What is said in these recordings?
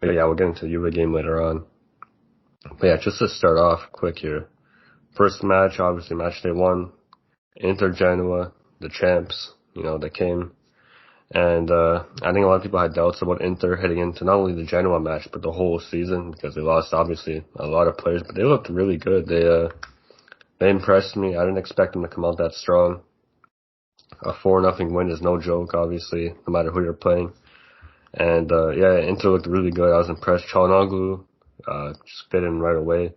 But yeah, we'll get into the Juve game later on. But yeah, just to start off quick here. First match, obviously match day one. Inter Genoa, the champs, they came. And I think a lot of people had doubts about Inter heading into not only the Genoa match, but the whole season because they lost, obviously, a lot of players. But they looked really good. They impressed me. I didn't expect them to come out that strong. A 4-0 win is no joke, obviously, no matter who you're playing. And yeah, Inter looked really good. I was impressed. Çalhanoğlu just fit in right away.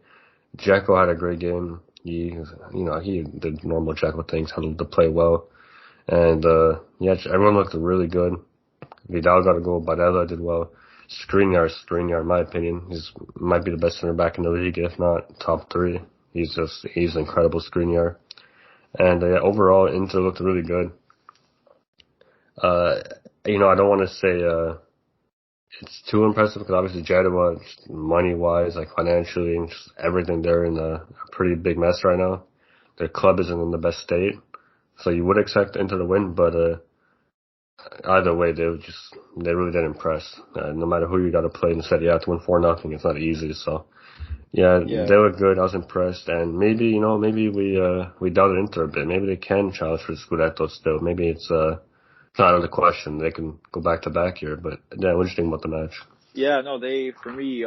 Dzeko had a great game. He did normal Dzeko things, handled the play well. And yeah, everyone looked really good. Vidal got a goal. Barella did well. Skriniar, in my opinion, might be the best center back in the league, if not top three. He's an incredible Skriniar. And yeah, overall, Inter looked really good. I don't want to say it's too impressive because obviously Genoa, money-wise, like financially, and just everything, they're in a pretty big mess right now. Their club isn't in the best state, so you would expect Inter to win, but either way, they really didn't impress. No matter who you got to play in the set, you have to win 4-0. It's not easy, so yeah, Yeah. they look good. I was impressed, and maybe we doubted Inter a bit. Maybe they can challenge for the Scudetto still. Maybe it's not out of the question. They can go back to back here, but yeah, what do you think about the match? Yeah, no, for me,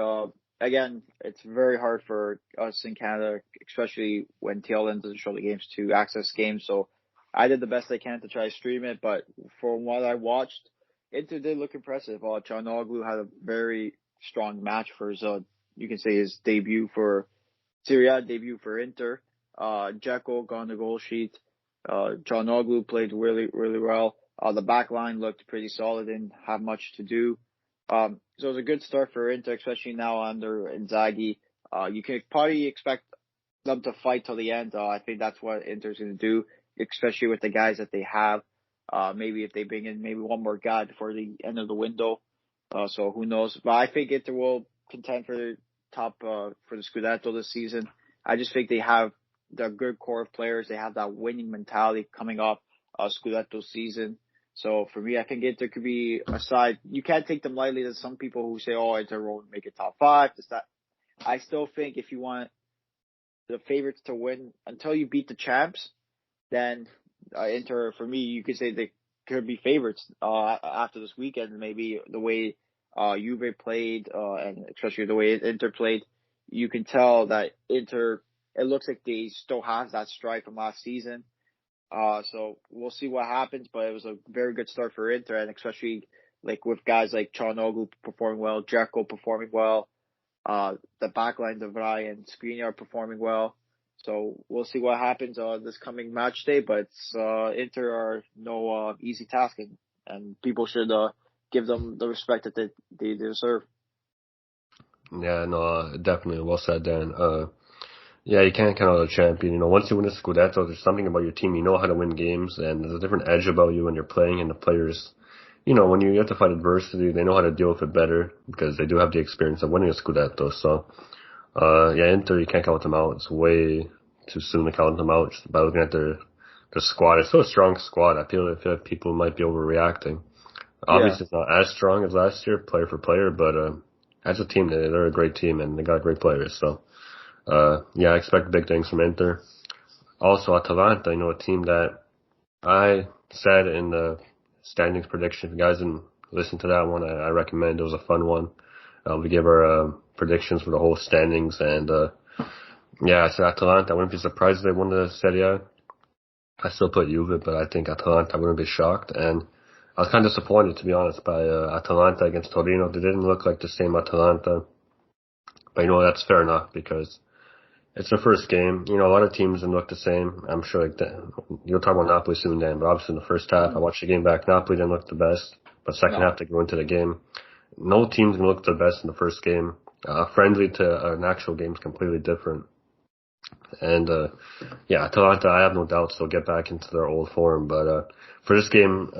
again, it's very hard for us in Canada, especially when TLN doesn't show the games, to access games. So I did the best I can to try to stream it, but from what I watched, Inter did look impressive. Çalhanoğlu had a very strong match for his, you can say his debut for Serie A, debut for Inter. Dzeko got on the goal sheet. Çalhanoğlu played really, really well. The back line looked pretty solid, didn't have much to do. So it was a good start for Inter, especially now under Inzaghi. You can probably expect them to fight till the end. I think that's what Inter's going to do, especially with the guys that they have. Maybe if they bring in maybe one more guy before the end of the window. So who knows? But I think Inter will contend for the top, for the Scudetto this season. I just think they have the good core of players. They have that winning mentality coming up, Scudetto season. So for me, I think Inter could be a side. You can't take them lightly. There's some people who say, "Oh, Inter won't make it top five." This, that. I still think if you want the favorites to win until you beat the champs, then Inter, for me, you could say they could be favorites after this weekend. Maybe the way Juve played, and especially the way Inter played, you can tell that Inter. It looks like they still have that stride from last season. So we'll see what happens, but it was a very good start for Inter, and especially like with guys like Çalhanoğlu performing well, Dzeko performing well, the backline of Vrij and Skriniar performing well. So we'll see what happens this coming match day, but Inter are no easy task, and people should give them the respect that they deserve. Yeah, no, definitely well said, Dan. Yeah, you can't count out a champion. Once you win a Scudetto, there's something about your team. You know how to win games, and there's a different edge about you when you're playing, and the players, when you have to fight adversity, they know how to deal with it better because they do have the experience of winning a Scudetto. So, yeah, Inter, you can't count them out. It's way too soon to count them out just by looking at their squad. It's still a strong squad. I feel like people might be overreacting. Yeah. Obviously, it's not as strong as last year, player for player, but as a team, they're a great team, and they got great players. So, yeah, I expect big things from Inter. Also, Atalanta, a team that I said in the standings prediction. If you guys didn't listen to that one, I recommend. It was a fun one. We gave our predictions for the whole standings, and yeah, I said Atalanta. I wouldn't be surprised if they won the Serie A. I still put Juve, but I think Atalanta, I wouldn't be shocked. And I was kind of disappointed, to be honest, by Atalanta against Torino. They didn't look like the same Atalanta. But, that's fair enough because it's their first game. A lot of teams didn't look the same. I'm sure you'll talk about Napoli soon, Dan, but obviously in the first half, I watched the game back. Napoli didn't look the best, but second half they go into the game. No team's gonna look the best in the first game. Friendly to an actual game is completely different. And, yeah, Atalanta, I have no doubts they'll get back into their old form, but, for this game,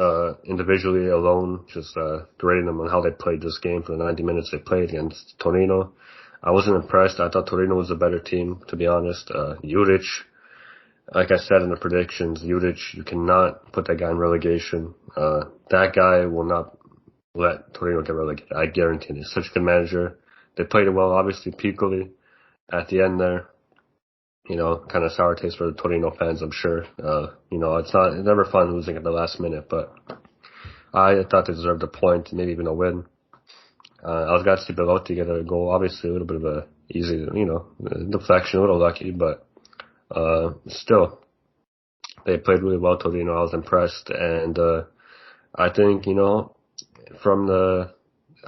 individually alone, just, grading them on how they played this game for the 90 minutes they played against Torino. I wasn't impressed. I thought Torino was a better team, to be honest. Juric, like I said in the predictions, Juric, you cannot put that guy in relegation. That guy will not let Torino get relegated. I guarantee it. He's such a good manager. They played it well, obviously, Piccoli at the end there. Kind of sour taste for the Torino fans, I'm sure. It's never fun losing at the last minute, but I thought they deserved a point, maybe even a win. I was glad to see Belotti get a goal. Obviously, a little bit of a easy, deflection, a little lucky, but still, they played really well, Torino. I was impressed, and I think, I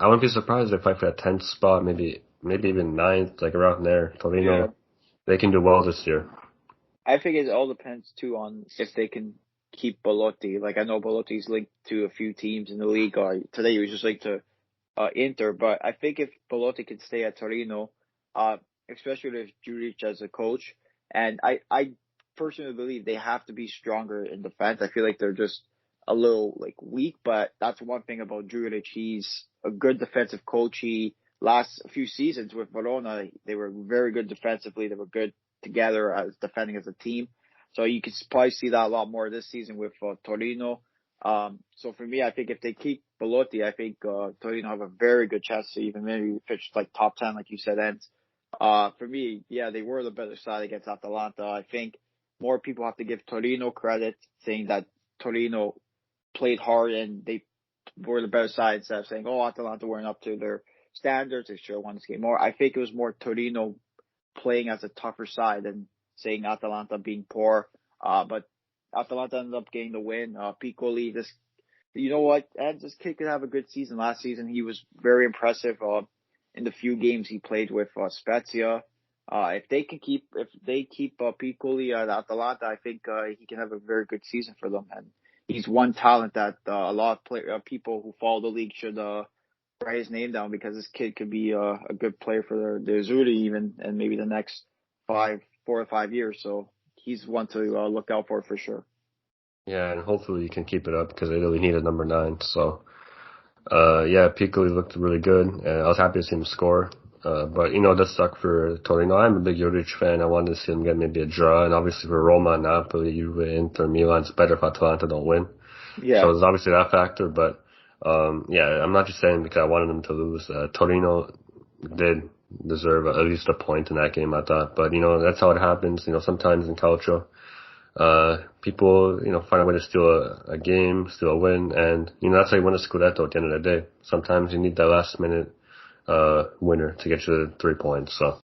wouldn't be surprised if they fight for that 10th spot, maybe even 9th, like around there. Torino, Yeah. they can do well this year. I think it all depends too on if they can keep Belotti. Like I know Belotti's linked to a few teams in the league. Today he was just linked to Inter, but I think if Belotti can stay at Torino, especially with Juric as a coach, and I personally believe they have to be stronger in defense. I feel like they're just a little like weak, but that's one thing about Juric. He's a good defensive coach. He last few seasons with Verona, they were very good defensively. They were good together as defending as a team. So you could probably see that a lot more this season with Torino. So for me, I think if they keep Belotti, I think Torino have a very good chance to even maybe pitch like top 10, like you said, ends. For me, yeah, they were the better side against Atalanta. I think more people have to give Torino credit, saying that Torino played hard and they were the better side instead of saying, oh, Atalanta weren't up to their standards. They should have won this game more. I think it was more Torino playing as a tougher side and saying Atalanta being poor. But Atalanta ended up getting the win. Piccoli, you know what? And this kid could have a good season. Last season, he was very impressive in the few games he played with Spezia. If they keep Piccoli at Atalanta, I think he can have a very good season for them. And he's one talent that a lot of people who follow the league should write his name down, because this kid could be a good player for the Azzurri even, and maybe the next 4 or 5 years. So he's one to look out for sure. Yeah, and hopefully you can keep it up because they really need a number 9. So, yeah, Piccoli looked really good, and I was happy to see him score. But, it does suck for Torino. I'm a big Juric fan. I wanted to see him get maybe a draw, and obviously for Roma, Napoli, Juve, Inter, Milan, it's better if Atalanta don't win. Yeah. So there's obviously that factor, but, yeah, I'm not just saying because I wanted them to lose. Torino did deserve at least a point in that game, I thought. But, that's how it happens. Sometimes in Calcio, people, find a way to steal a game, steal a win, and, that's how you win a Scudetto at the end of the day. Sometimes you need that last minute, winner to get you the 3 points, so.